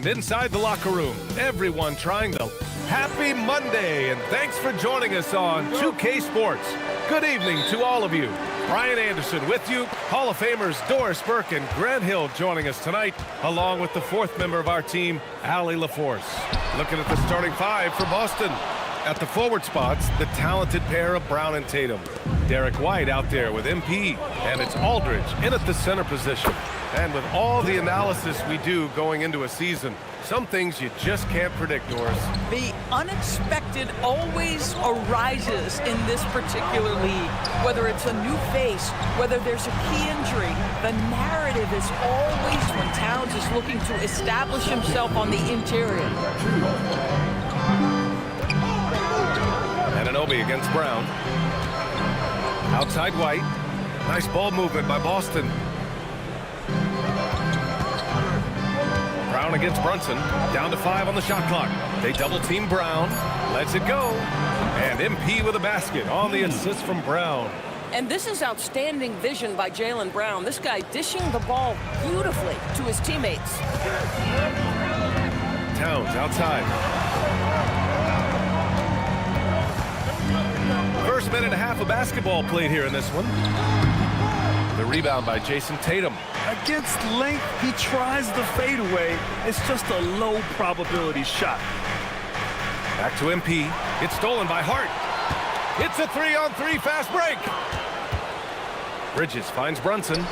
And inside the locker room, everyone trying the Happy Monday, and thanks for joining us on 2K Sports. Good evening to all of you. Brian Anderson with you, Hall of Famers Doris Burke and Grant Hill joining us tonight, along with the fourth member of our team, Allie LaForce. Looking at the starting five for Boston. At the forward spots, the talented pair of Brown and Tatum. Derek White out there with MP, and it's Aldridge in at the center position. And with all the analysis we do going into a season, some things you just can't predict, Doris. The unexpected always arises in this particular league. Whether it's a new face, whether there's a key injury, the narrative is always when Towns is looking to establish himself on the interior. Anunoby against Brown. Outside White. Nice ball movement by Boston. Brown against Brunson. Down to 5 on the shot clock. They double team Brown. Lets it go. And MP with a basket on the assist from Brown. And this is outstanding vision by Jaylen Brown. This guy dishing the ball beautifully to his teammates. Towns outside. First minute and a half of basketball played here in this one. The rebound by Jason Tatum. Against length, he tries the fadeaway. It's just a low probability shot. Back to MP. It's stolen by Hart. It's a 3-on-3 fast break. Bridges finds Brunson.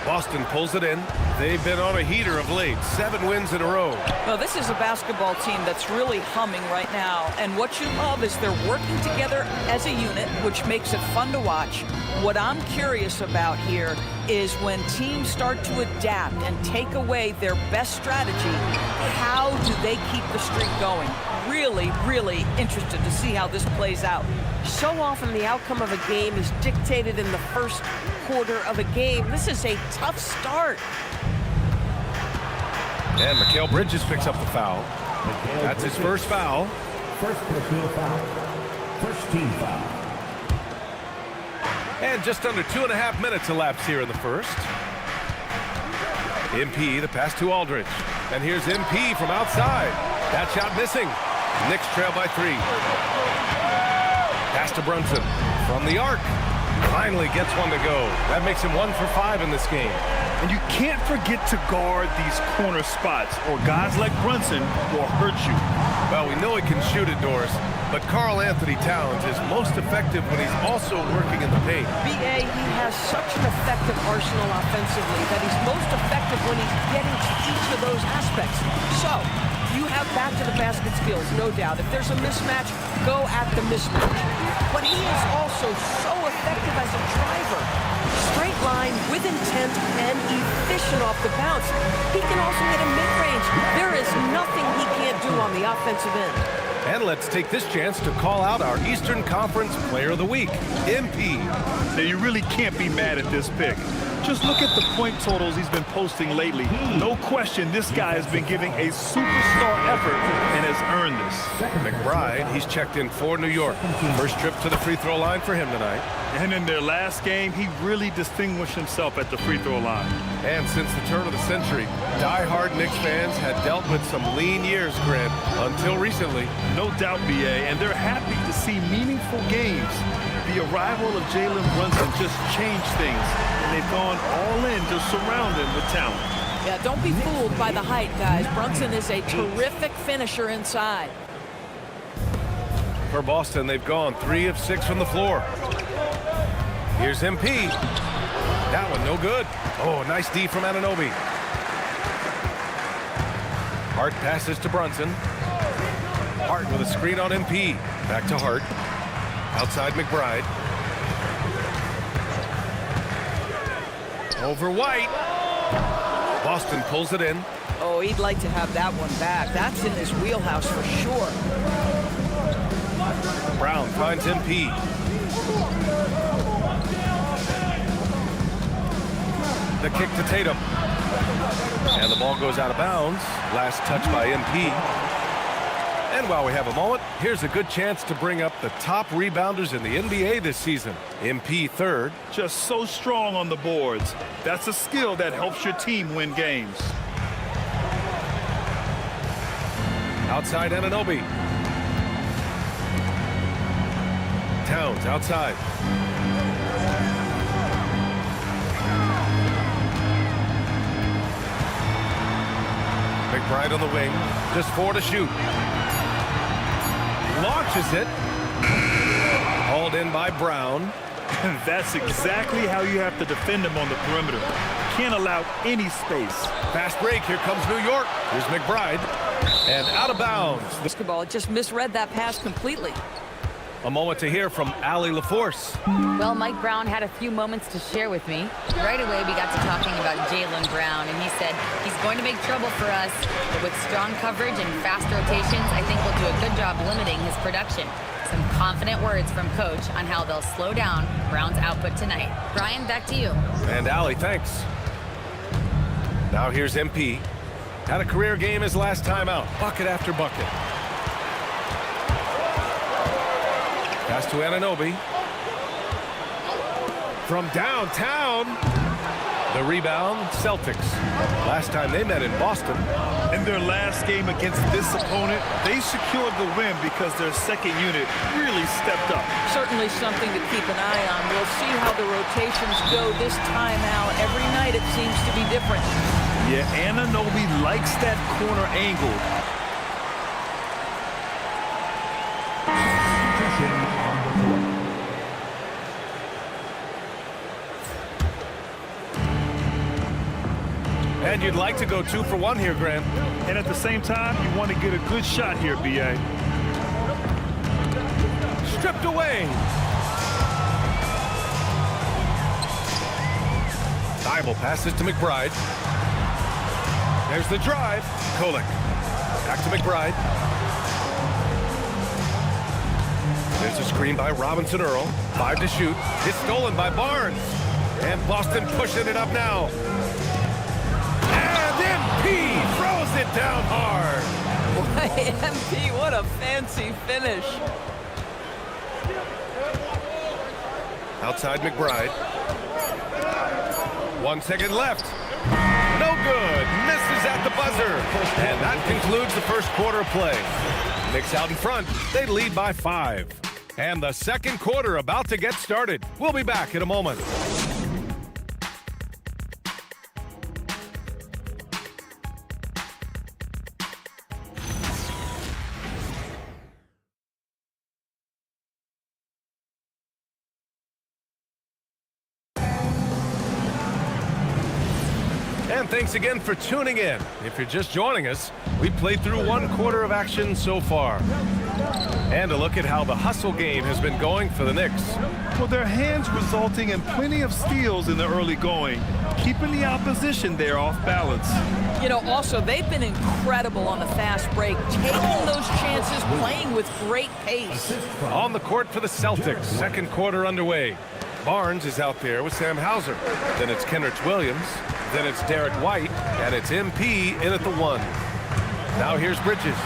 Boston pulls it in. They've been on a heater of late. 7 wins in a row. Well, this is a basketball team that's really humming right now. And what you love is they're working together as a unit, which makes it fun to watch. What I'm curious about here is when teams start to adapt and take away their best strategy, how do they keep the streak going? Really, really interested to see how this plays out. So often the outcome of a game is dictated in the first quarter of a game. This is a tough start. And Mikal Bridges picks up the foul. That's his first foul. First personal foul. First team foul. And just under 2.5 minutes elapsed here in the first. MP, the pass to Aldridge. And here's MP from outside. That shot missing. Knicks trail by 3. Pass to Brunson from the arc. Finally gets one to go. That makes him 1 for 5 in this game. And you can't forget to guard these corner spots, or guys like Brunson will hurt you. Well, we know he can shoot it, Doris, but Karl Anthony Towns is most effective when he's also working in the paint. B.A., he has such an effective arsenal offensively that he's most effective when he's getting to each of those aspects. So, you have back-to-the-basket skills, no doubt. If there's a mismatch, go at the mismatch. But he is also so effective as a driver. Straight line, with intent, and efficient off the bounce. He can also hit a mid-range. There is nothing he can't do on the offensive end. And let's take this chance to call out our Eastern Conference Player of the Week, MP. Now, you really can't be mad at this pick. Just look at the point totals he's been posting lately. No question, this guy has been giving a superstar effort and has earned this. McBride, he's checked in for New York. First trip to the free throw line for him tonight. And in their last game, he really distinguished himself at the free throw line. And since the turn of the century, die-hard Knicks fans had dealt with some lean years, Grant, until recently. No doubt, BA, and they're happy to see meaningful games. The arrival of Jalen Brunson just changed things, and they've gone all in to surround him with talent. Yeah, don't be fooled by the height, guys. Brunson is a terrific finisher inside. For Boston, they've gone 3 of 6 from the floor. Here's MP. That one no good. Oh, nice D from Anunoby. Hart passes to Brunson. Hart with a screen on MP. Back to Hart. Outside McBride. Over White. Boston pulls it in. Oh, he'd like to have that one back. That's in his wheelhouse for sure. Brown finds MP. The kick to Tatum. And the ball goes out of bounds. Last touch by MP. And while we have a moment, here's a good chance to bring up the top rebounders in the NBA this season. MP third. Just so strong on the boards. That's a skill that helps your team win games. Outside Anunoby. Towns outside. McBride on the wing. Just 4 to shoot. Launches it. Hauled in by Brown. That's exactly how you have to defend him on the perimeter. Can't allow any space. Fast break. Here comes New York. Here's McBride. And out of bounds. Basketball just misread that pass completely. A moment to hear from Allie LaForce. Well, Mike Brown had a few moments to share with me. Right away, we got to talking about Jalen Brown, and he said he's going to make trouble for us. But with strong coverage and fast rotations, I think we'll do a good job limiting his production. Some confident words from Coach on how they'll slow down Brown's output tonight. Brian, back to you. And Allie, thanks. Now here's MP. Had a career game his last time out. Bucket after bucket. Pass to Anunoby. From downtown. The rebound, Celtics. Last time they met in Boston. In their last game against this opponent, they secured the win because their second unit really stepped up. Certainly something to keep an eye on. We'll see how the rotations go this time out. Every night it seems to be different. Yeah, Anunoby likes that corner angle. And you'd like to go 2 for 1 here, Grant. And at the same time, you want to get a good shot here, B.A. Stripped away. Thibault passes to McBride. There's the drive. Kolek. Back to McBride. There's a screen by Robinson Earl. 5 to shoot. It's stolen by Barnes. And Boston pushing it up now. And MP throws it down hard. Boy, MP, what a fancy finish. Outside McBride. 1 second left. No good. Misses at the buzzer. And that concludes the first quarter of play. Knicks out in front. They lead by 5. And the second quarter about to get started. We'll be back in a moment. And thanks again for tuning in. If you're just joining us, We played through 1 quarter of action so far. And a look at how the hustle game has been going for the Knicks. Well, their hands resulting in plenty of steals in the early going, keeping the opposition there off balance. You know, also, they've been incredible on the fast break, taking those chances, playing with great pace. On the court for the Celtics, 2nd quarter underway. Barnes is out there with Sam Hauser. Then it's Kenrich Williams. Then it's Derek White. And it's MP in at the 1. Now here's Bridges.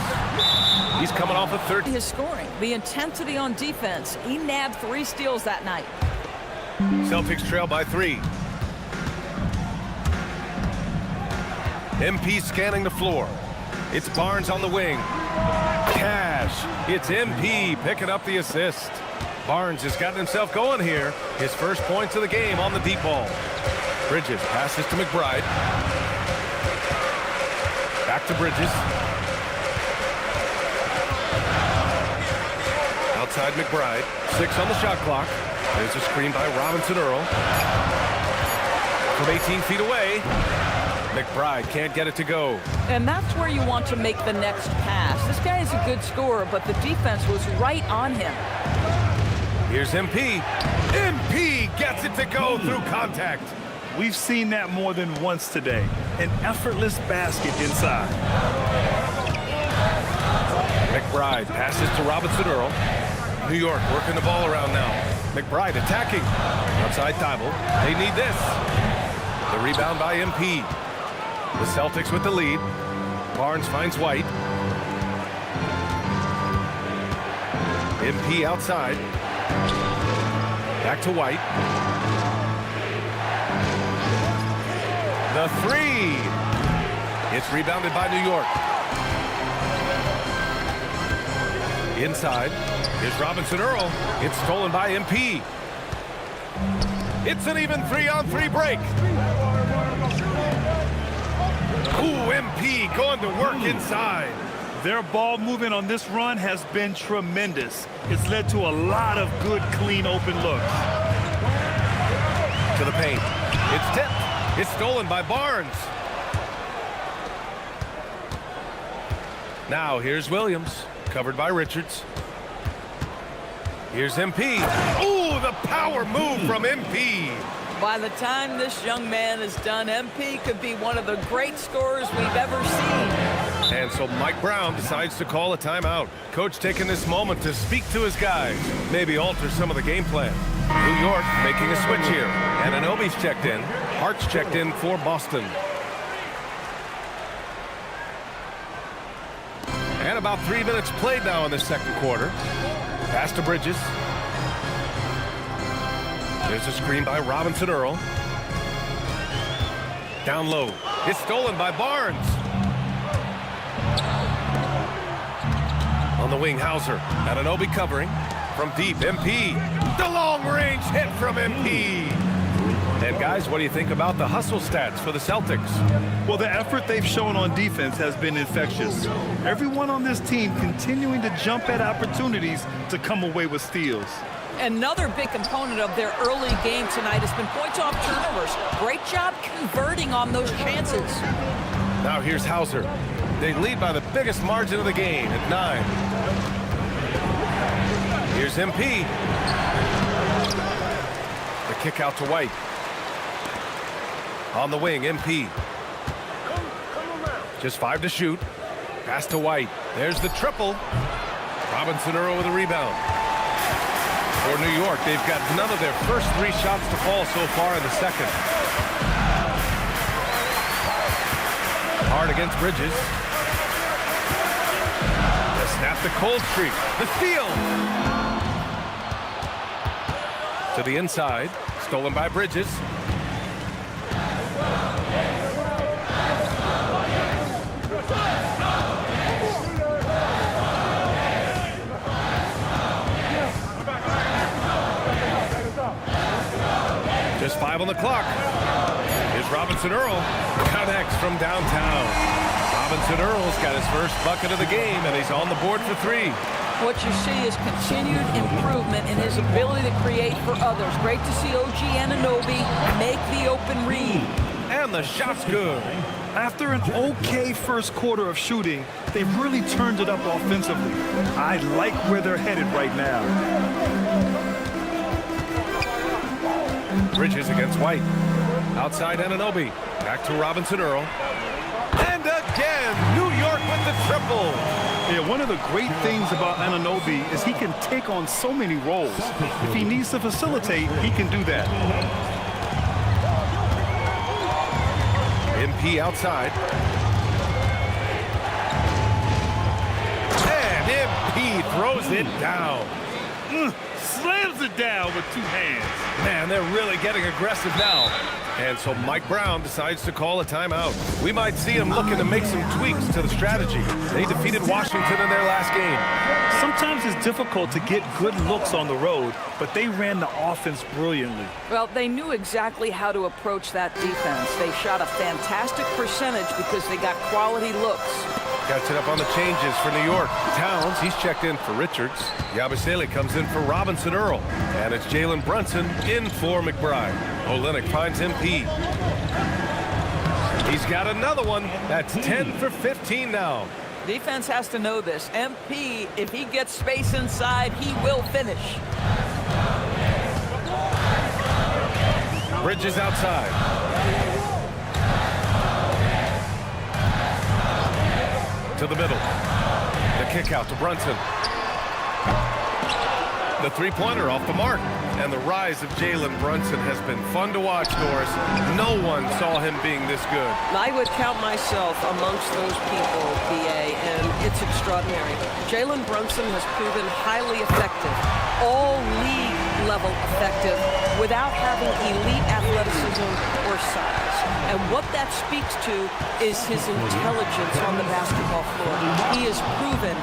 He's coming off a 30. His scoring, the intensity on defense. He nabbed 3 steals that night. Celtics trail by 3. MP scanning the floor. It's Barnes on the wing. Cash. It's MP picking up the assist. Barnes has gotten himself going here. His first points of the game on the deep ball. Bridges passes to McBride. Back to Bridges. Outside McBride. 6 on the shot clock. There's a screen by Robinson Earl. From 18 feet away. McBride can't get it to go. And that's where you want to make the next pass. This guy is a good scorer, but the defense was right on him. Here's MP. MP gets it to go through contact. We've seen that more than once today. An effortless basket inside. McBride passes to Robinson Earl. New York working the ball around now. McBride attacking. Outside Thibault. They need this. The rebound by MP. The Celtics with the lead. Barnes finds White. MP outside. Back to White. The 3. It's rebounded by New York. Inside. Here's Robinson Earl. It's stolen by MP. It's an even 3-on-3 break. Ooh, MP going to work inside. Their ball movement on this run has been tremendous. It's led to a lot of good, clean, open looks. To the paint. It's tipped. It's stolen by Barnes. Now here's Williams, covered by Richards. Here's MP. Ooh, the power move from MP. By the time this young man is done, MP could be one of the great scorers we've ever seen. And so Mike Brown decides to call a timeout. Coach taking this moment to speak to his guys, maybe alter some of the game plan. New York making a switch here. Anunoby's checked in. Hart's checked in for Boston. And about 3 minutes played now in the 2nd quarter. Pass to Bridges. There's a screen by Robinson Earl. Down low. It's stolen by Barnes. On the wing, Hauser. Anunoby covering. From deep, MP. The long-range hit from MP. And guys, what do you think about the hustle stats for the Celtics? Well, the effort they've shown on defense has been infectious. Everyone on this team continuing to jump at opportunities to come away with steals. Another big component of their early game tonight has been points off turnovers. Great job converting on those chances. Now here's Hauser. They lead by the biggest margin of the game at 9. Here's MP. The kick out to White. On the wing, MP. Just 5 to shoot. Pass to White. There's the triple. Robinson Earl with a rebound. For New York, they've got none of their first 3 shots to fall so far in the 2nd. Hard against Bridges. To snap the cold streak. The steal. To the inside. Stolen by Bridges. Just 5 on the clock. Here's Robinson Earl. Connects from downtown. Robinson Earl's got his first bucket of the game, and he's on the board for 3. What you see is continued improvement in his ability to create for others. Great to see OG Anunoby make the open read. And the shot's good. After an okay first quarter of shooting, they've really turned it up offensively. I like where they're headed right now. Bridges against White. Outside Anunoby. Back to Robinson Earl. And again, New York with the triple. Yeah, one of the great things about Anunoby is he can take on so many roles. If he needs to facilitate, he can do that. MP outside. And MP throws it down. Slams it down with two hands. Man, they're really getting aggressive now. And so Mike Brown decides to call a timeout. We might see him looking to make some tweaks to the strategy. They defeated Washington in their last game. Sometimes it's difficult to get good looks on the road, but they ran the offense brilliantly. Well, they knew exactly how to approach that defense. They shot a fantastic percentage because they got quality looks. Catching up on the changes for New York. Towns, he's checked in for Richards. Yabusele comes in for Robinson Earl. And it's Jalen Brunson in for McBride. Olynyk finds MP. He's got another one. That's 10 for 15 now. Defense has to know this. MP, if he gets space inside, he will finish. Bridges outside. To the middle. The kick out to Brunson. The three-pointer off the mark. And the rise of Jalen Brunson has been fun to watch, Doris. No one saw him being this good. I would count myself amongst those people, BA, and it's extraordinary. Jalen Brunson has proven highly effective, all league level effective, without having elite athleticism or size. And what that speaks to is his intelligence on the basketball floor. He has proven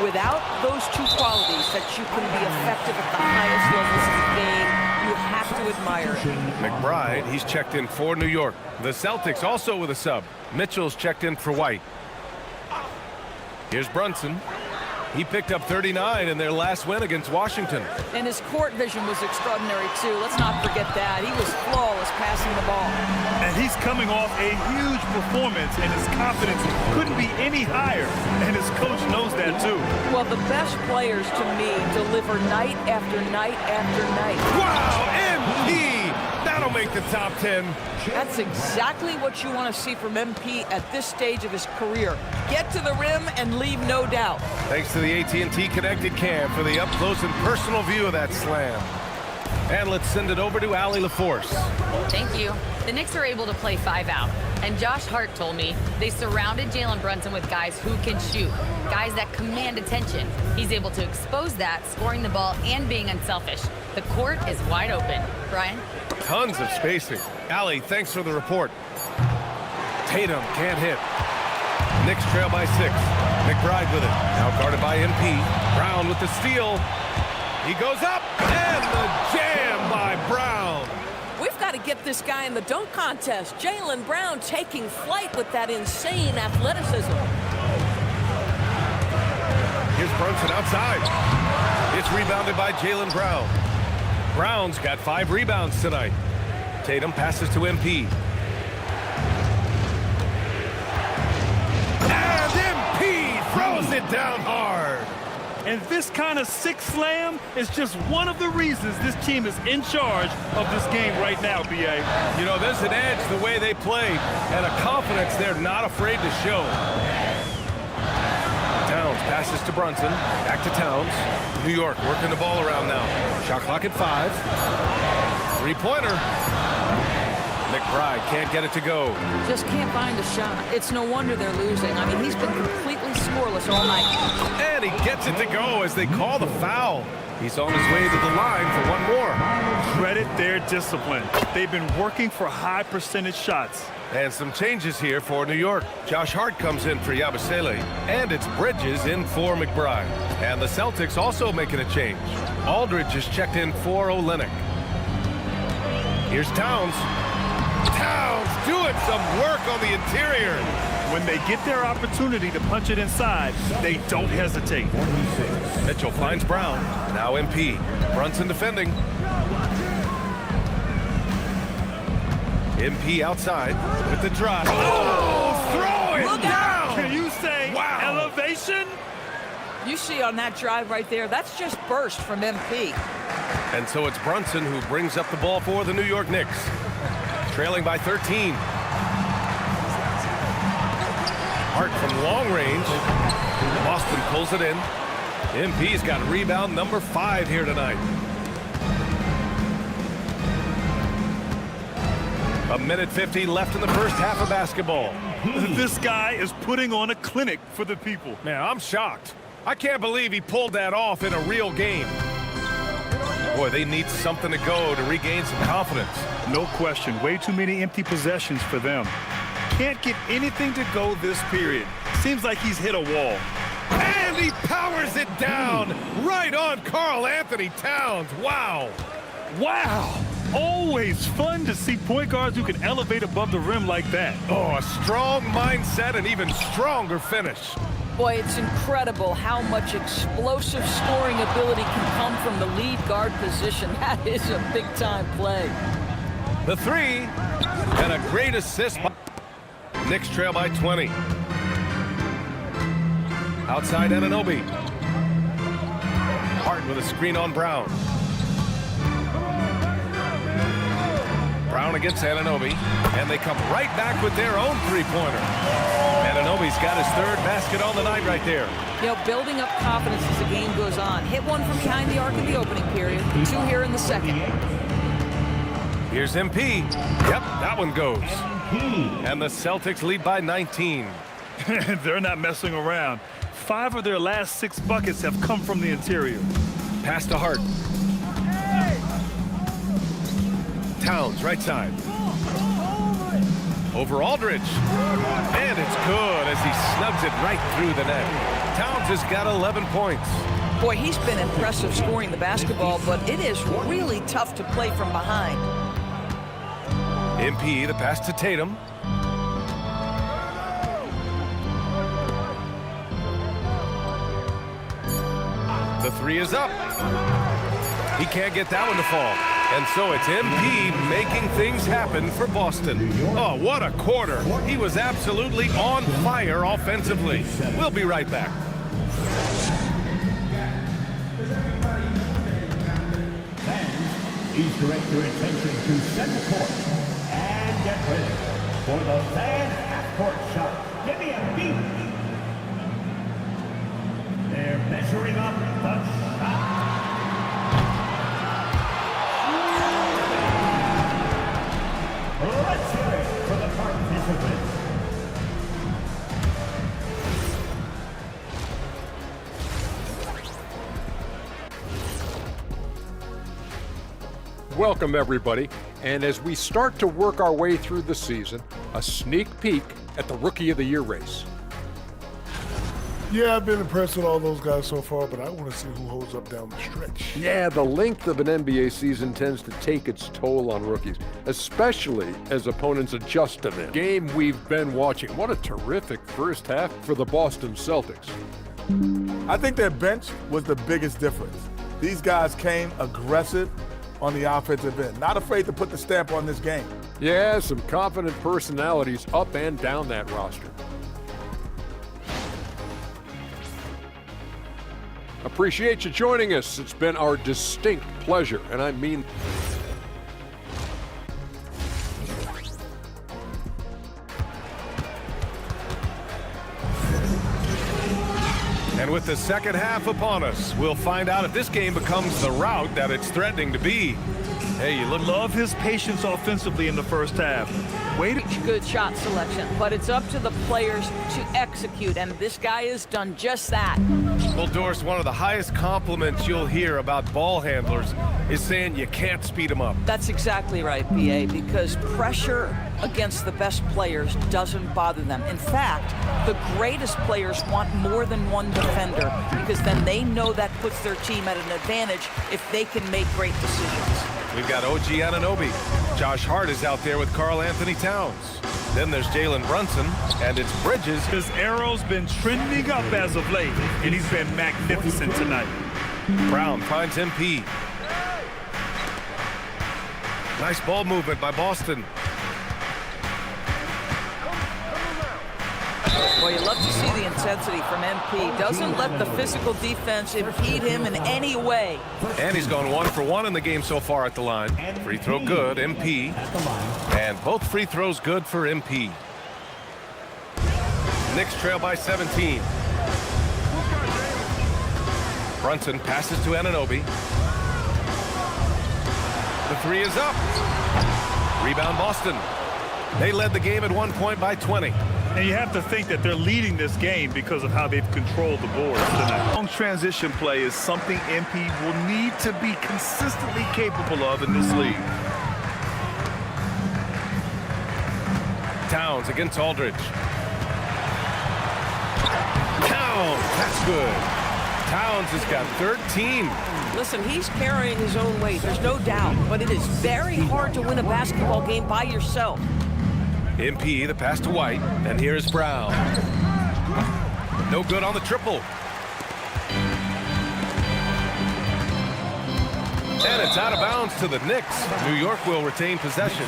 without those two qualities that you can be effective at the highest levels of the game. You have to admire it. McBride, he's checked in for New York. The Celtics also with a sub. Mitchell's checked in for White. Here's Brunson. He picked up 39 in their last win against Washington. And his court vision was extraordinary, too. Let's not forget that. He was flawless passing the ball. And he's coming off a huge performance, and his confidence couldn't be any higher. And his coach knows that, too. Well, the best players, to me, deliver night after night after night. Wow, MP! That'll make the top 10. That's exactly what you want to see from MP at this stage of his career. Get to the rim and leave no doubt. Thanks to the AT&T Connected Cam for the up-close and personal view of that slam. And let's send it over to Allie LaForce. Thank you. The Knicks are able to play 5 out. And Josh Hart told me they surrounded Jalen Brunson with guys who can shoot, guys that command attention. He's able to expose that, scoring the ball and being unselfish. The court is wide open. Brian? Tons of spacing. Allie, thanks for the report. Tatum can't hit. Knicks trail by 6. McBride with it. Now guarded by MP. Brown with the steal. He goes up, and the jam by Brown. We've got to get this guy in the dunk contest. Jaylen Brown taking flight with that insane athleticism. Here's Brunson outside. It's rebounded by Jaylen Brown. Brown's got 5 rebounds tonight. Tatum passes to MP. And MP throws it down hard. And this kind of sick slam is just one of the reasons this team is in charge of this game right now, B.A. You know, there's an edge the way they play and a confidence they're not afraid to show. Towns passes to Brunson. Back to Towns. New York working the ball around now. Shot clock at 5. Three-pointer. McBride can't get it to go. Just can't find a shot. It's no wonder they're losing. I mean, he's been completely scoreless all night. And he gets it to go as they call the foul. He's on his way to the line for one more. Credit their discipline. They've been working for high percentage shots. And some changes here for New York. Josh Hart comes in for Yabusele. And it's Bridges in for McBride. And the Celtics also making a change. Aldridge is checked in for Olynyk. Here's Towns. Towns doing some work on the interior. When they get their opportunity to punch it inside, they don't hesitate. Mitchell finds Brown. Now MP. Brunson defending. MP outside with the drive. Oh, throw it Look down. out. Can you say elevation? You see on that drive right there, that's just burst from MP. And so it's Brunson who brings up the ball for the New York Knicks. Trailing by 13. Hart from long range. Boston pulls it in. MP's got rebound number 5 here tonight. A minute 15 left in the first half of basketball. This guy is putting on a clinic for the people. Man, I'm shocked. I can't believe he pulled that off in a real game. Boy, they need something to go to regain some confidence. No question. Way too many empty possessions for them. Can't get anything to go this period. Seems like he's hit a wall. And he powers it down right on Karl Anthony Towns. Wow. Wow. Always fun to see point guards who can elevate above the rim like that. Oh, a strong mindset and even stronger finish. Boy, it's incredible how much explosive scoring ability can come from the lead guard position. That is a big-time play. The 3 and a great assist. Knicks trail by 20. Outside Anunoby. Hart with a screen on Brown. Brown against Anunoby, and they come right back with their own three-pointer. Anunoby's got his 3rd basket on the night right there. You know, building up confidence as the game goes on. Hit one from behind the arc in the opening period, 2 here in the second. Here's MP. Yep, that one goes. And the Celtics lead by 19. They're not messing around. 5 of their last 6 buckets have come from the interior. Pass to Hart. Towns, right side. Over Aldridge. And it's good as he snugs it right through the net. Towns has got 11 points. Boy, he's been impressive scoring the basketball, but it is really tough to play from behind. MP, the pass to Tatum. The 3 is up. He can't get that one to fall. And so it's MP making things happen for Boston. Oh, what a quarter. He was absolutely on fire offensively. We'll be right back. Please direct your attention to center court and get ready for the fan half-court shot. Give me a beat. They're measuring up the shot. Let's hear it for the participants. Welcome, everybody. And as we start to work our way through the season, a sneak peek at the Rookie of the Year race. Yeah, I've been impressed with all those guys so far, but I want to see who holds up down the stretch. Yeah, the length of an NBA season tends to take its toll on rookies, especially as opponents adjust to them. Game we've been watching. What a terrific first half for the Boston Celtics. I think their bench was the biggest difference. These guys came aggressive on the offensive end, not afraid to put the stamp on this game. Yeah, some confident personalities up and down that roster. Appreciate you joining us. It's been our distinct pleasure, and I mean And with the second half upon us, we'll find out if this game becomes the rout that it's threatening to be. Hey, you Love his patience offensively in the first half. Good shot selection, but it's up to the players to execute, and this guy has done just that. Well, Doris, one of the highest compliments you'll hear about ball handlers is saying you can't speed them up. That's exactly right, B.A., because pressure against the best players doesn't bother them. In fact, the greatest players want more than one defender, because then they know that puts their team at an advantage if they can make great decisions. We've got OG Anunoby. Josh Hart is out there with Karl Anthony Towns. Then there's Jalen Brunson, and it's Bridges. His arrow's been trending up as of late, and he's been magnificent tonight. Brown finds MP. Nice ball movement by Boston. Well, you love to see the intensity from MP. Doesn't let the physical defense impede him in any way. And he's gone 1 for 1 in the game so far at the line. Free throw good, MP. And both free throws good for MP. Knicks trail by 17. Brunson passes to Anunoby. The three is up. Rebound Boston. They led the game at 1 point by 20. And you have to think that they're leading this game because of how they've controlled the boards tonight. Long transition play is something MP will need to be consistently capable of in this league. Towns against Aldridge. Towns, that's good. Towns has got 13. Listen, he's carrying his own weight, there's no doubt, but it is very hard to win a basketball game by yourself. MP, the pass to White, and here's Brown. No good on the triple. And it's out of bounds to the Knicks. New York will retain possession.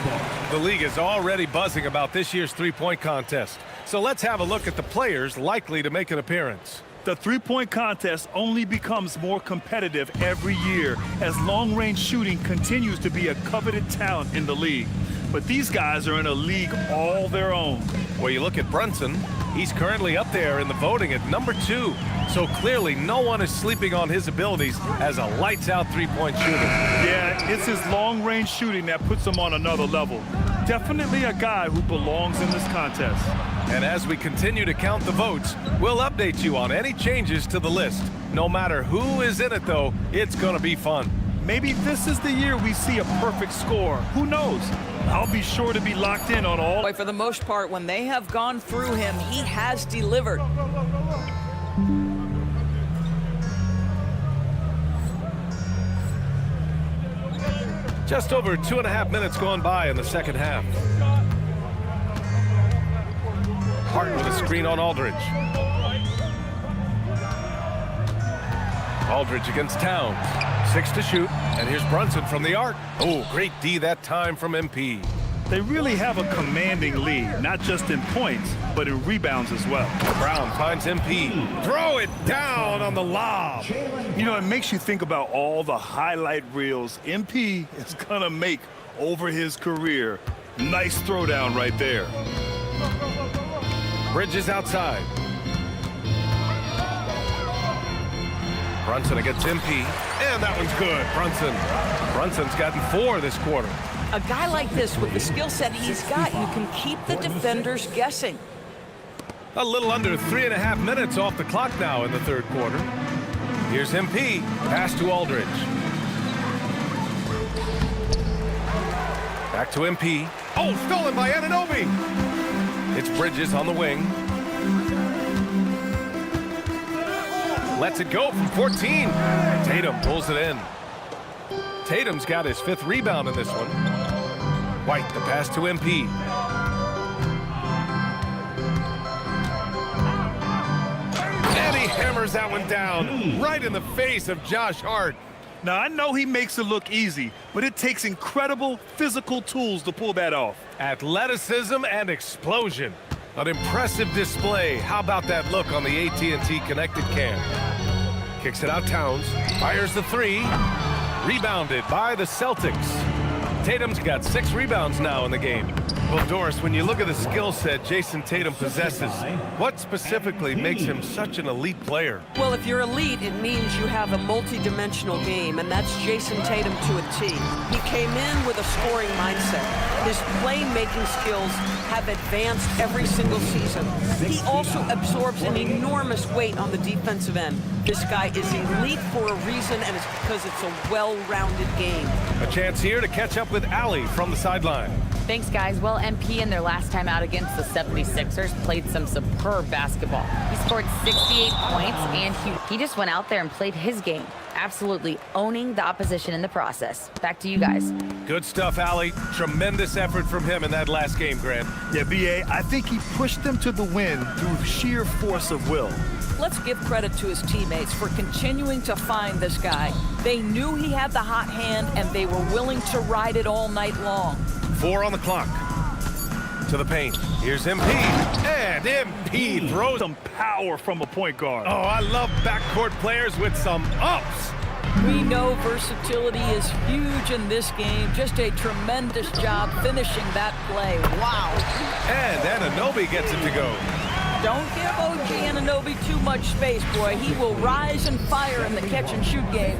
The league is already buzzing about this year's three-point contest. So let's have a look at the players likely to make an appearance. The three-point contest only becomes more competitive every year as long-range shooting continues to be a coveted talent in the league. But these guys are in a league all their own. Well, you look at Brunson, he's currently up there in the voting at number 2. So clearly no one is sleeping on his abilities as a lights-out three-point shooter. Yeah, it's his long-range shooting that puts him on another level. Definitely a guy who belongs in this contest. And as we continue to count the votes, we'll update you on any changes to the list. No matter who is in it, though, it's going to be fun. Maybe this is the year we see a perfect score. Who knows? I'll be sure to be locked in on all. Boy, for the most part, when they have gone through him, he has delivered. Just over 2.5 minutes gone by in the second half. Hart with a screen on Aldridge. Aldridge against Towns. 6 to shoot, and here's Brunson from the arc. Oh, great D that time from MP. They really have a commanding lead, not just in points, but in rebounds as well. Brown finds MP. Throw it down on the lob. You know, it makes you think about all the highlight reels MP is gonna make over his career. Nice throwdown right there. Bridges outside. Brunson against MP, and that one's good. Brunson's gotten 4 this quarter. A guy like this, with the skill set he's got, you can keep the defenders guessing. A little under 3.5 minutes off the clock now in the third quarter. Here's MP, pass to Aldridge. Back to MP. Oh, stolen by Anunoby. It's Bridges on the wing. Lets it go from 14. Tatum pulls it in. Tatum's got his 5th rebound in this one. White, the pass to MP. And he hammers that one down right in the face of Josh Hart. Now, I know he makes it look easy, but it takes incredible physical tools to pull that off. Athleticism and explosion. An impressive display. How about that look on the AT&T connected cam? Kicks it out Towns. Fires the 3. Rebounded by the Celtics. Tatum's got 6 rebounds now in the game. Well, Doris, when you look at the skill set Jason Tatum possesses, what specifically makes him such an elite player? Well, if you're elite, it means you have a multi-dimensional game, and that's Jason Tatum to a T. He came in with a scoring mindset. His playmaking skills have advanced every single season. He also absorbs an enormous weight on the defensive end. This guy is elite for a reason, and it's because it's a well-rounded game. A chance here to catch up with Allie from the sideline. Thanks, guys. Well, MP in their last time out against the 76ers played some superb basketball. He scored 68 points, and he just went out there and played his game, absolutely owning the opposition in the process. Back to you guys. Good stuff, Allie. Tremendous effort from him in that last game, Grant. Yeah, B.A., I think he pushed them to the win through sheer force of will. Let's give credit to his teammates for continuing to find this guy. They knew he had the hot hand, and they were willing to ride it all night long. 4 on the clock. To the paint. Here's MP. And MP throws. Some power from a point guard. Oh, I love backcourt players with some ups. We know versatility is huge in this game. Just a tremendous job finishing that play. Wow. And Anunoby gets it to go. Don't give OG Anunoby too much space, boy. He will rise and fire in the catch-and-shoot game.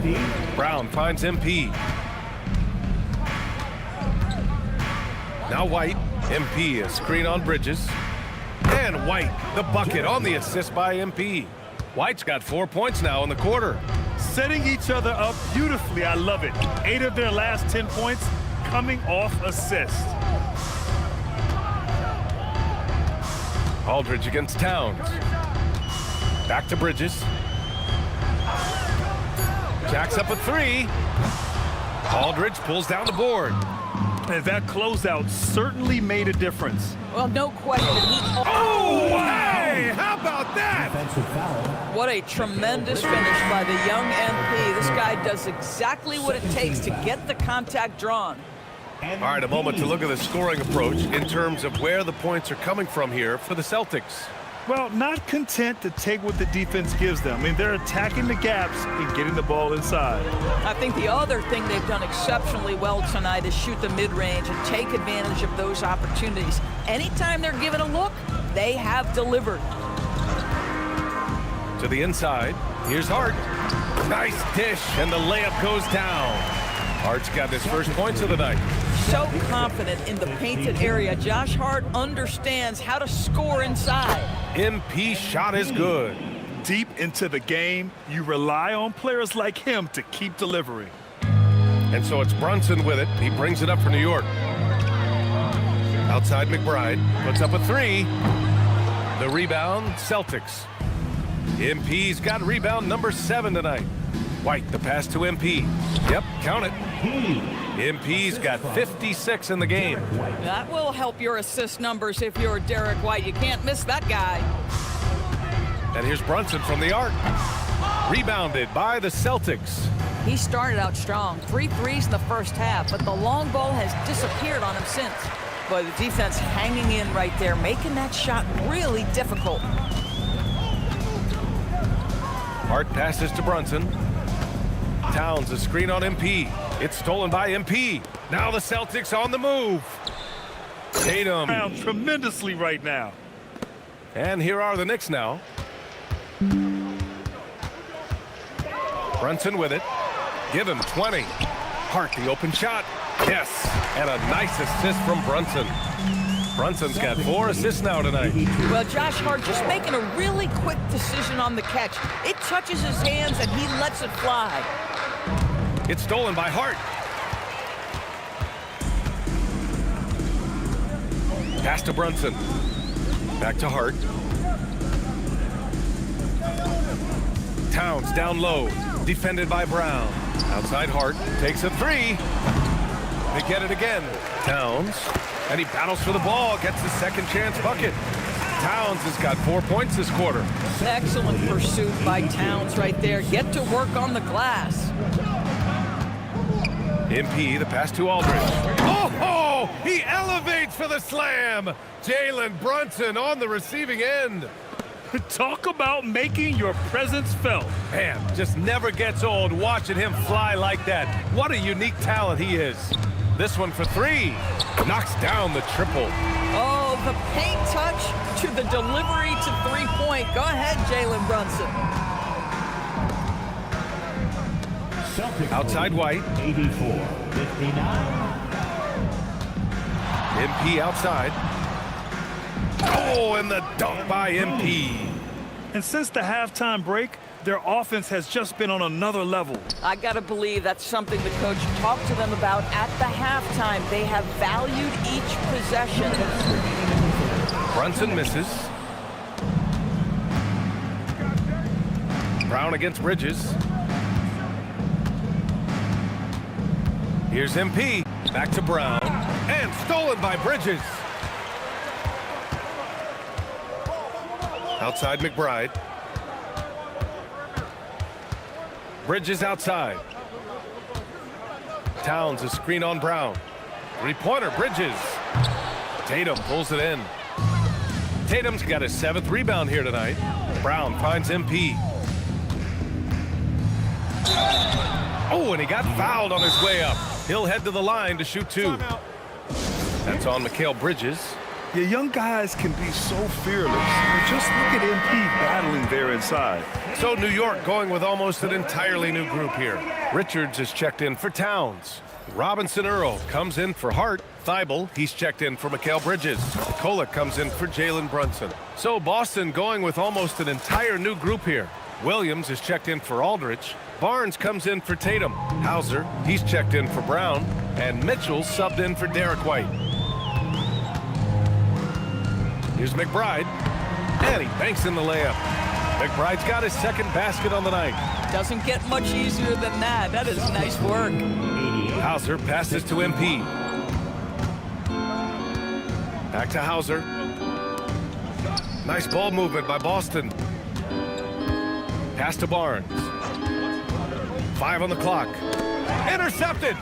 Brown finds MP. Now White. MP, a screen on Bridges. And White, the bucket on the assist by MP. White's got 4 points now in the quarter. Setting each other up beautifully. I love it. 8 of their last 10 points coming off assists. Aldridge against Towns. Back to Bridges. Jacks up a 3. Aldridge pulls down the board. And that closeout certainly made a difference. Well, no question. Oh, hey! How about that? Offensive foul. What a tremendous finish by the young MP. This guy does exactly what it takes to get the contact drawn. All right, a moment to look at the scoring approach in terms of where the points are coming from here for the Celtics. Well, not content to take what the defense gives them. I mean, they're attacking the gaps and getting the ball inside. I think the other thing they've done exceptionally well tonight is shoot the mid-range and take advantage of those opportunities. Anytime they're given a look, they have delivered. To the inside, here's Hart. Nice dish, and the layup goes down. Hart's got his first points of the night. So confident in the painted area. Josh Hart understands how to score inside. MP shot is good. Deep into the game, you rely on players like him to keep delivering. And so it's Brunson with it. He brings it up for New York. Outside McBride, puts up a 3. The rebound, Celtics. MP's got rebound number 7 tonight. White, the pass to MP. Yep, count it. MP's got 56 in the game. That will help your assist numbers if you're Derek White. You can't miss that guy. And here's Brunson from the arc. Rebounded by the Celtics. He started out strong. 3 threes in the first half, but the long ball has disappeared on him since. Boy, the defense hanging in right there, making that shot really difficult. Hart passes to Brunson. Towns, a screen on MP. It's stolen by MP. Now the Celtics on the move. Tatum. Down tremendously right now. And here are the Knicks now. Brunson with it. Give him 20. Hart, the open shot. Yes, and a nice assist from Brunson. Brunson's got 4 assists now tonight. Well, Josh Hart just making a really quick decision on the catch. It touches his hands and he lets it fly. It's stolen by Hart. Pass to Brunson. Back to Hart. Towns down low. Defended by Brown. Outside Hart. Takes a 3. They get it again. Towns. And he battles for the ball. Gets the second chance bucket. Towns has got 4 points this quarter. Excellent pursuit by Towns right there. Get to work on the glass. MP, the pass to Aldridge. Oh, he elevates for the slam. Jalen Brunson on the receiving end. Talk about making your presence felt. Man, just never gets old watching him fly like that. What a unique talent he is. This one for 3. Knocks down the triple. Oh, the paint touch to the delivery to 3-point. Go ahead, Jalen Brunson. Outside White. 84-59. MP outside. Oh, and the dunk by MP. And since the halftime break, their offense has just been on another level. I got to believe that's something the coach talked to them about at the halftime. They have valued each possession. Brunson misses. Brown against Bridges. Here's MP. Back to Brown. And stolen by Bridges. Outside McBride. Bridges outside. Towns, a screen on Brown. 3-pointer, Bridges. Tatum pulls it in. Tatum's got his 7th rebound here tonight. Brown finds MP. Oh, and he got fouled on his way up. He'll head to the line to shoot 2. That's on Mikal Bridges. Your young guys can be so fearless. Just look at MP battling there inside. So New York going with almost an entirely new group here. Richards is checked in for Towns. Robinson Earl comes in for Hart. Thibault, he's checked in for Mikal Bridges. Kolek comes in for Jalen Brunson. So Boston going with almost an entire new group here. Williams is checked in for Aldridge. Barnes comes in for Tatum. Hauser, he's checked in for Brown. And Mitchell subbed in for Derek White. Here's McBride. And he banks in the layup. McBride's got his 2nd basket on the night. Doesn't get much easier than that. That is nice work. Hauser passes to MP. Back to Hauser. Nice ball movement by Boston. Pass to Barnes. 5 on the clock. Intercepted.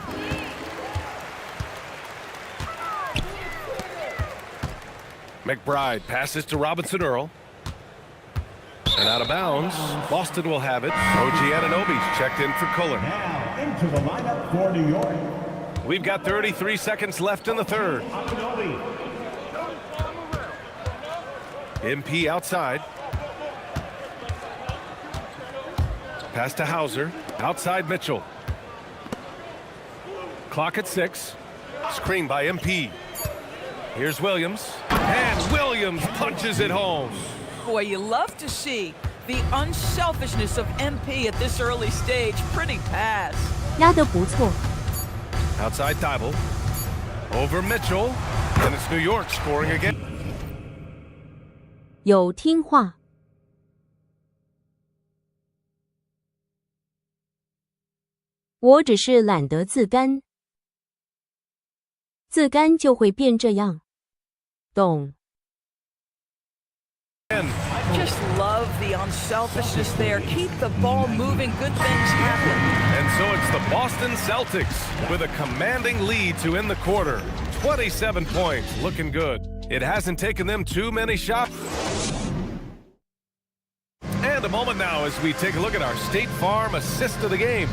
McBride passes to Robinson Earl. And out of bounds. Boston will have it. OG Anunoby's checked in for Kohler. Now into the lineup for New York. We've got 33 seconds left in the 3rd. MP outside. Pass to Hauser. Outside Mitchell. Clock at 6. Screen by MP. Here's Williams. And Williams punches it home. Boy, you love to see the unselfishness of MP at this early stage. Pretty pass. 压得不错。 Outside Thibault. Over Mitchell. And it's New York scoring again. 有听话。我只是懒得自干，自干就会变这样，懂？ Just love the unselfishness there. Keep the ball moving. Good things happen. And so it's the Boston Celtics with a commanding lead to end the quarter. 27 points, looking good. It hasn't taken them too many shots. And a moment now as we take a look at our State Farm assist of the game.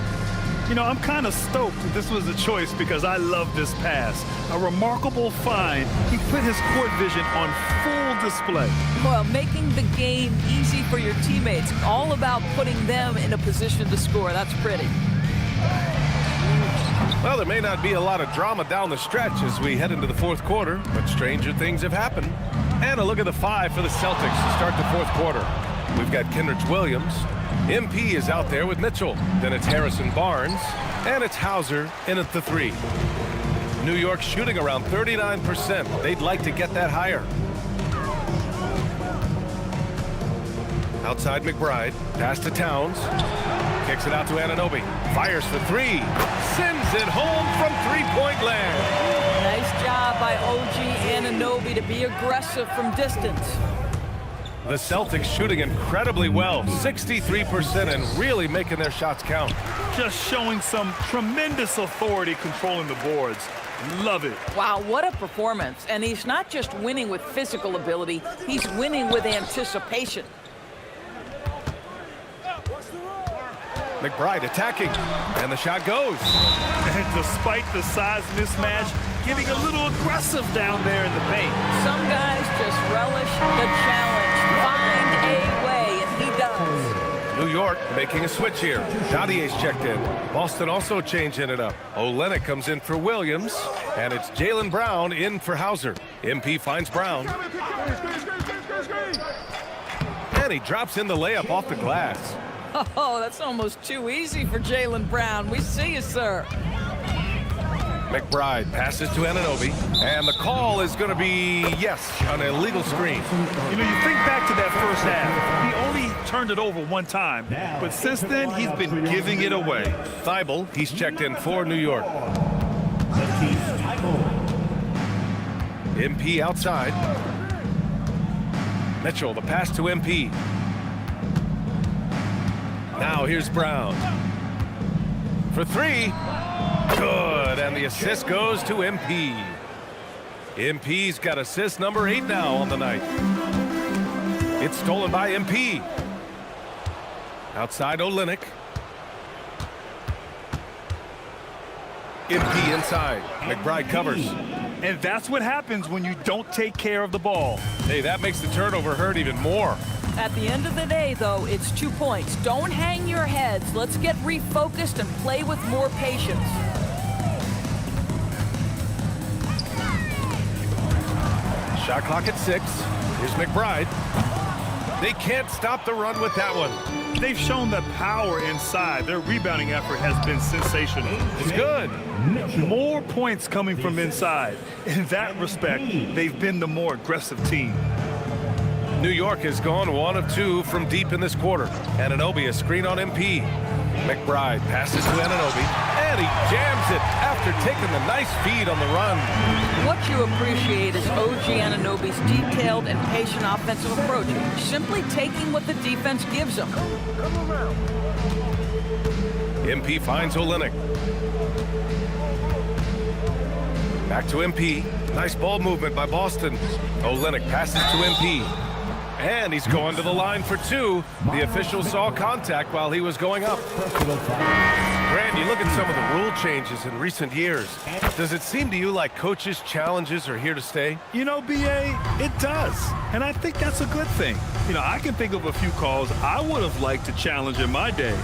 You know, I'm kind of stoked that this was a choice because I love this pass. A remarkable find. He put his court vision on full display. Well, making the game easy for your teammates. All about putting them in a position to score. That's pretty. Well, there may not be a lot of drama down the stretch as we head into the 4th quarter, but stranger things have happened. And a look at the 5 for the Celtics to start the 4th quarter. We've got Kenrich Williams. MP is out there with Mitchell. Then it's Harrison Barnes. And it's Hauser in at the 3. New York shooting around 39%. They'd like to get that higher. Outside McBride. Pass to Towns. Kicks it out to Anunoby. Fires for 3. Sends it home from 3-point land. Nice job by OG Anunoby to be aggressive from distance. The Celtics shooting incredibly well, 63%, and really making their shots count. Just showing some tremendous authority controlling the boards. Love it. Wow, what a performance. And he's not just winning with physical ability, he's winning with anticipation. McBride attacking, and the shot goes. And despite the size mismatch, getting a little aggressive down there in the paint. Some guys just relish the challenge. Find a way, and he does. New York making a switch here. Dadier's checked in. Boston also changing it up. Olenek comes in for Williams, and it's Jalen Brown in for Hauser. MP finds Brown. And he drops in the layup off the glass. Oh, that's almost too easy for Jalen Brown. We see you, sir. McBride passes to Anunoby, and the call is going to be, yes, an illegal screen. You know, you think back to that first half. He only turned it over one time, but since then, he's been giving it away. Thibault, he's checked in for New York. MP outside. Mitchell, the pass to MP. Now here's Brown. For 3. Good, and the assist goes to MP. MP's got assist number 8 now on the night. It's stolen by MP. Outside Olynyk. MP inside. McBride covers. And that's what happens when you don't take care of the ball. Hey, that makes the turnover hurt even more. At the end of the day, though, it's 2 points. Don't hang your heads. Let's get refocused and play with more patience. Shot clock at 6. Here's McBride. They can't stop the run with that one. They've shown the power inside. Their rebounding effort has been sensational. It's good. More points coming from inside. In that respect, they've been the more aggressive team. New York has gone 1 of 2 from deep in this quarter. Anunoby a screen on MP. McBride passes to Anunoby, and he jams it after taking the nice feed on the run. What you appreciate is OG Anunoby's detailed and patient offensive approach, simply taking what the defense gives him. MP finds Olynyk. Back to MP. Nice ball movement by Boston. Olynyk passes to MP. And he's going to the line for 2. The official saw contact while he was going up. Grant, you look at some of the rule changes in recent years. Does it seem to you like coaches' challenges are here to stay? You know, B.A., it does. And I think that's a good thing. You know, I can think of a few calls I would have liked to challenge in my day.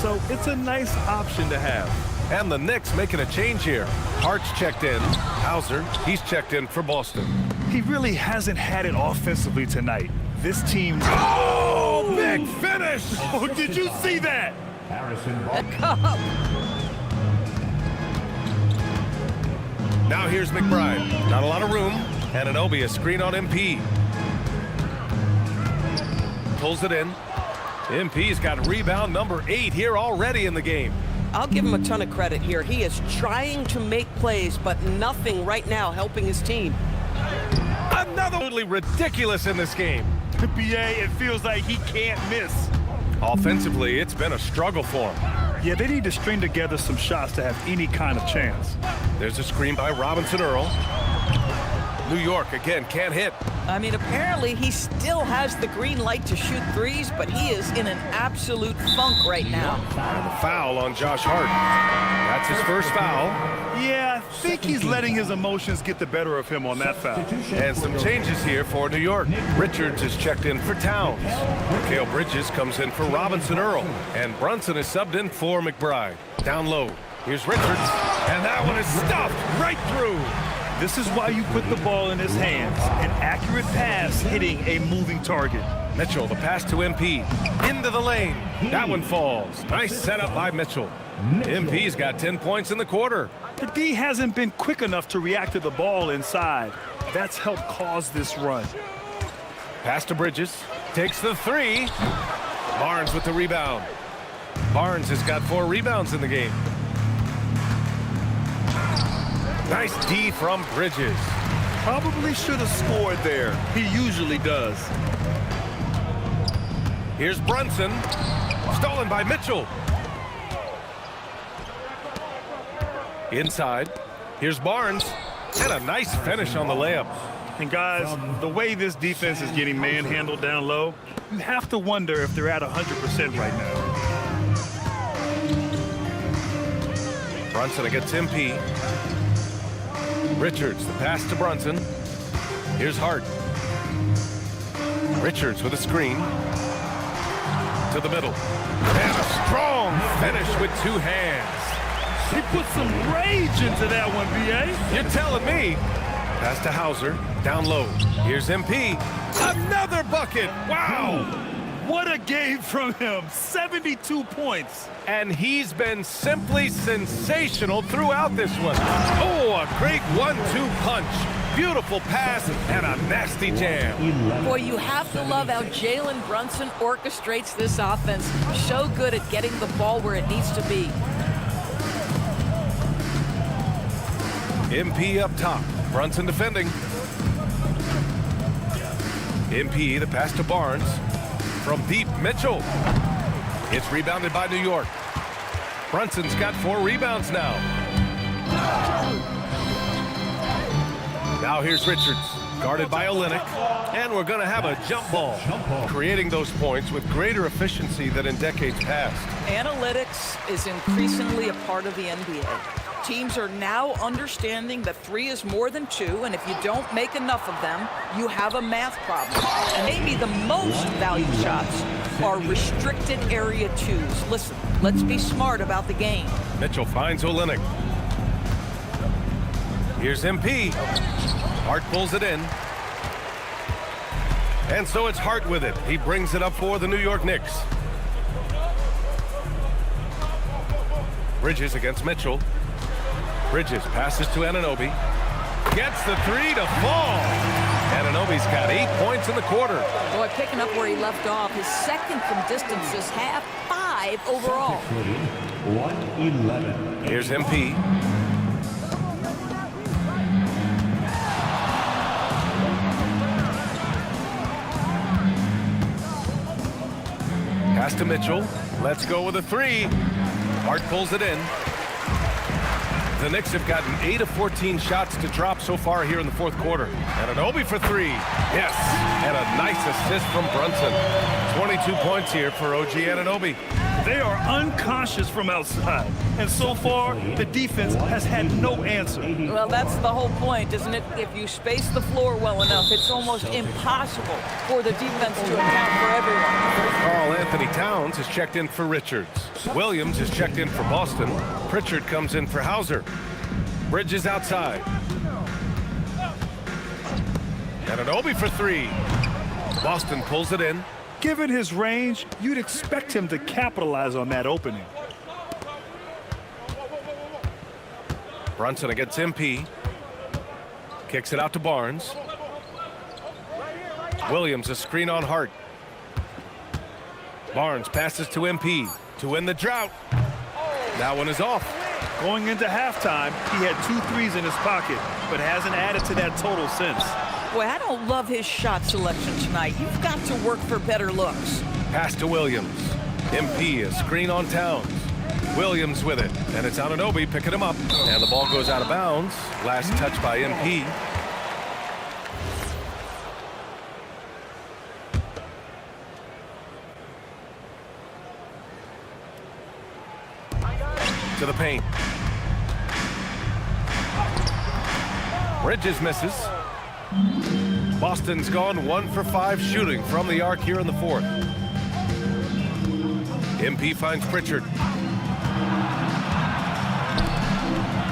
So it's a nice option to have. And the Knicks making a change here. Hart's checked in. Hauser, he's checked in for Boston. He really hasn't had it offensively tonight. This team... Oh, big finish! Oh, did you see that? Now here's McBride. Not a lot of room. Anunoby a screen on MP. Pulls it in. MP's got rebound number 8 here already in the game. I'll give him a ton of credit here. He is trying to make plays, but nothing right now helping his team. Another absolutely ridiculous in this game. B.A., it feels like he can't miss. Offensively, it's been a struggle for him. Yeah, they need to string together some shots to have any kind of chance. There's a screen by Robinson Earl. New York, again, can't hit. I mean, apparently he still has the green light to shoot threes, but he is in an absolute funk right now. And a foul on Josh Hart. That's his first foul. Yeah, I think he's letting his emotions get the better of him on that foul. And some changes here for New York. Richards is checked in for Towns. Mikal Bridges comes in for Robinson Earl. And Brunson is subbed in for McBride. Down low. Here's Richards. And that one is stuffed right through. This is why you put the ball in his hands. An accurate pass hitting a moving target. Mitchell, the pass to MP. Into the lane. That one falls. Nice setup by Mitchell. MP's got 10 points in the quarter. The D hasn't been quick enough to react to the ball inside. That's helped cause this run. Pass to Bridges. Takes the 3. Barnes with the rebound. Barnes has got 4 rebounds in the game. Nice D from Bridges. Probably should have scored there. He usually does. Here's Brunson. Stolen by Mitchell. Inside. Here's Barnes. And a nice finish on the layup. And guys, the way this defense is getting manhandled down low, you have to wonder if they're at 100% right now. Brunson against MP. Richards, the pass to Brunson. Here's Hart. Richards with a screen. To the middle. And a strong finish with 2 hands. He put some rage into that one, B.A. You're telling me. Pass to Hauser. Down low. Here's MP. Another bucket. Wow. What a game from him. 72 points. And he's been simply sensational throughout this one. Oh, a great 1-2 punch. Beautiful pass and a nasty jam. Boy, you have to love how Jalen Brunson orchestrates this offense. So good at getting the ball where it needs to be. MP up top. Brunson defending. MP, the pass to Barnes. From deep, Mitchell. It's rebounded by New York. Brunson's got 4 rebounds now. Now here's Richards, guarded by Olynyk. And we're going to have a jump ball, creating those points with greater efficiency than in decades past. Analytics is increasingly a part of the NBA. Teams are now understanding that 3 is more than 2, and if you don't make enough of them, you have a math problem. And maybe the most valued shots are restricted area 2s. Listen, let's be smart about the game. Mitchell finds Olynyk. Here's MP. Hart pulls it in. And so it's Hart with it. He brings it up for the New York Knicks. Bridges against Mitchell. Bridges passes to Anunoby. Gets the 3 to fall. Anunoby's got 8 points in the quarter. Boy, picking up where he left off. His second from distance this half, 5 overall. 111. Here's MP. Pass to Mitchell. Let's go with a 3. Hart pulls it in. The Knicks have gotten 8 of 14 shots to drop so far here in the fourth quarter. Anunoby for 3. Yes, and a nice assist from Brunson. 22 points here for OG Anunoby. They are unconscious from outside, and so far, the defense has had no answer. Well, that's the whole point, isn't it? If you space the floor well enough, it's almost impossible for the defense to account for everyone. Karl Anthony Towns has checked in for Richards. Williams has checked in for Boston. Pritchard comes in for Hauser. Bridges outside. Anunoby for 3. Boston pulls it in. Given his range, you'd expect him to capitalize on that opening. Brunson against MP. Kicks it out to Barnes. Williams a screen on Hart. Barnes passes to MP to win the drought. That one is off. Going into halftime, he had 2 threes in his pocket, but hasn't added to that total since. Boy, I don't love his shot selection tonight. You've got to work for better looks. Pass to Williams. MP a screen on Towns. Williams with it, and it's Anunoby picking him up. And the ball goes out of bounds. Last touch by MP. To the paint. Bridges misses. Boston's gone 1 for 5 shooting from the arc here in the fourth. MP finds Pritchard.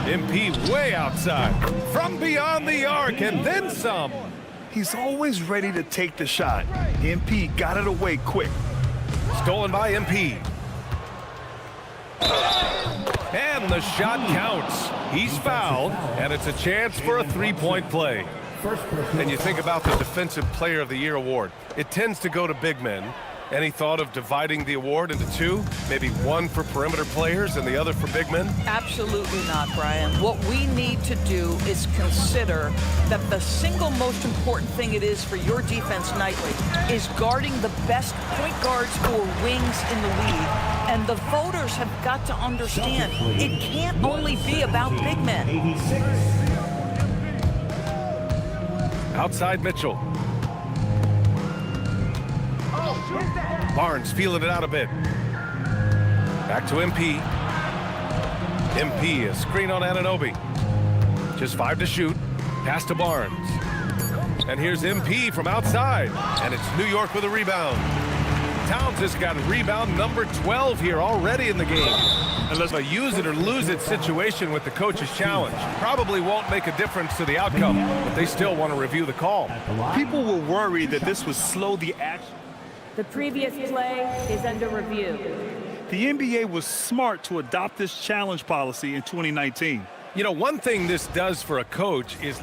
MP way outside from beyond the arc and then some. He's always ready to take the shot. MP got it away quick. Stolen by MP. And the shot counts. He's fouled, and it's a chance for a 3-point play. And you think about the Defensive Player of the Year award. It tends to go to big men. Any thought of dividing the award into 2? Maybe 1 for perimeter players and the other for big men? Absolutely not, Brian. What we need to do is consider that the single most important thing it is for your defense nightly is guarding the best point guards or wings in the league. And the voters have got to understand it can't only be about big men. Outside Mitchell. Barnes feeling it out a bit. Back to MP. MP, a screen on Anunoby. Just 5 to shoot. Pass to Barnes. And here's MP from outside. And it's New York with a rebound. Towns has got rebound number 12 here already in the game. Unless a use it or lose it situation with the coach's challenge. Probably won't make a difference to the outcome, but they still want to review the call. People were worried that this would slow the action. The previous play is under review. The NBA was smart to adopt this challenge policy in 2019. You know, one thing this does for a coach is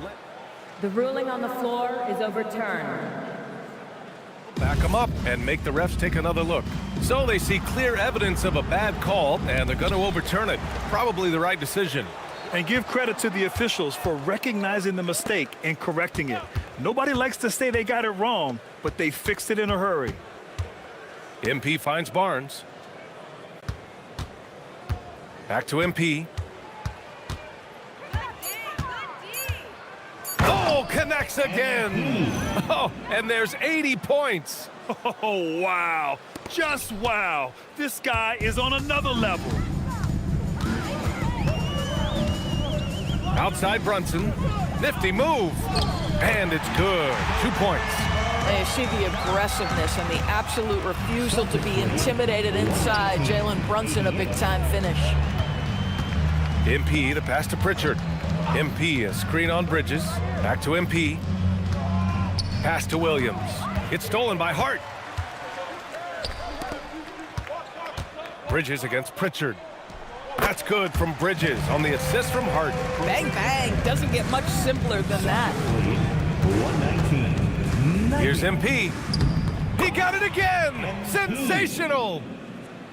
The ruling on the floor is overturned. back them up and make the refs take another look. So they see clear evidence of a bad call, and they're going to overturn it. Probably the right decision. And give credit to the officials for recognizing the mistake and correcting it. Nobody likes to say they got it wrong, but they fixed it in a hurry. MP finds Barnes. Back to MP. Oh, Connects again. Oh, and there's 80 points. Oh, wow. Just wow. This guy is on another level. Outside Brunson. Nifty move. And it's good. 2 points. And you see the aggressiveness and the absolute refusal to be intimidated inside. Jalen Brunson, a big-time finish. MP, the pass to Pritchard. MP, a screen on Bridges. Back to MP. Pass to Williams. It's stolen by Hart. Bridges against Pritchard. That's good from Bridges on the assist from Hart. Bang, bang. Doesn't get much simpler than that. 119. Here's MP. He got it again. Sensational.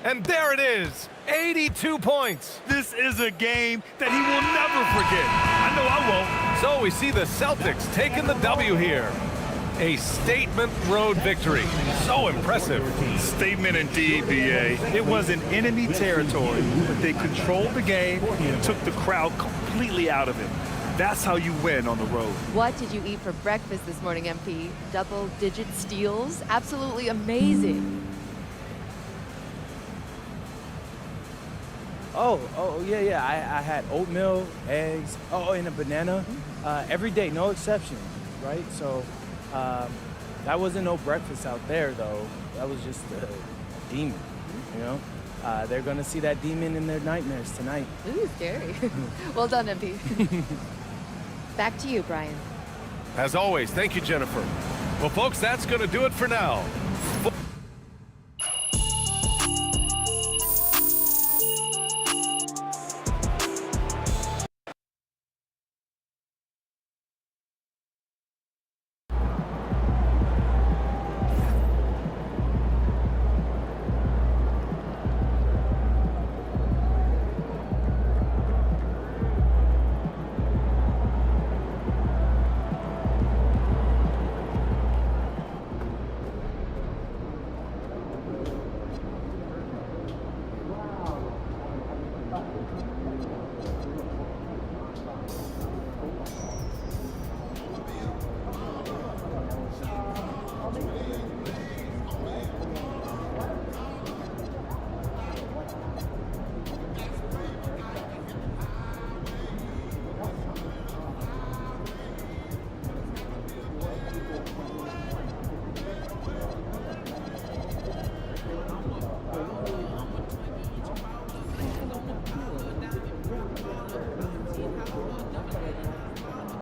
And there it is. 82 points. This is a game that he will never forget. I know I won't. So we see the Celtics taking the W here. A statement road victory. So impressive. Statement indeed, BA. It was in enemy territory, but they controlled the game and took the crowd completely out of it. That's how you win on the road. What did you eat for breakfast this morning, MP? Double-digit steals? Absolutely amazing. Yeah. I had oatmeal, eggs, and a banana. Every day, no exception, right? So that wasn't no breakfast out there, though. That was just a demon, you know? They're going to see that demon in their nightmares tonight. Ooh, scary. Well done, MP. Back to you, Brian. As always, thank you, Jennifer. Well, folks, that's going to do it for now.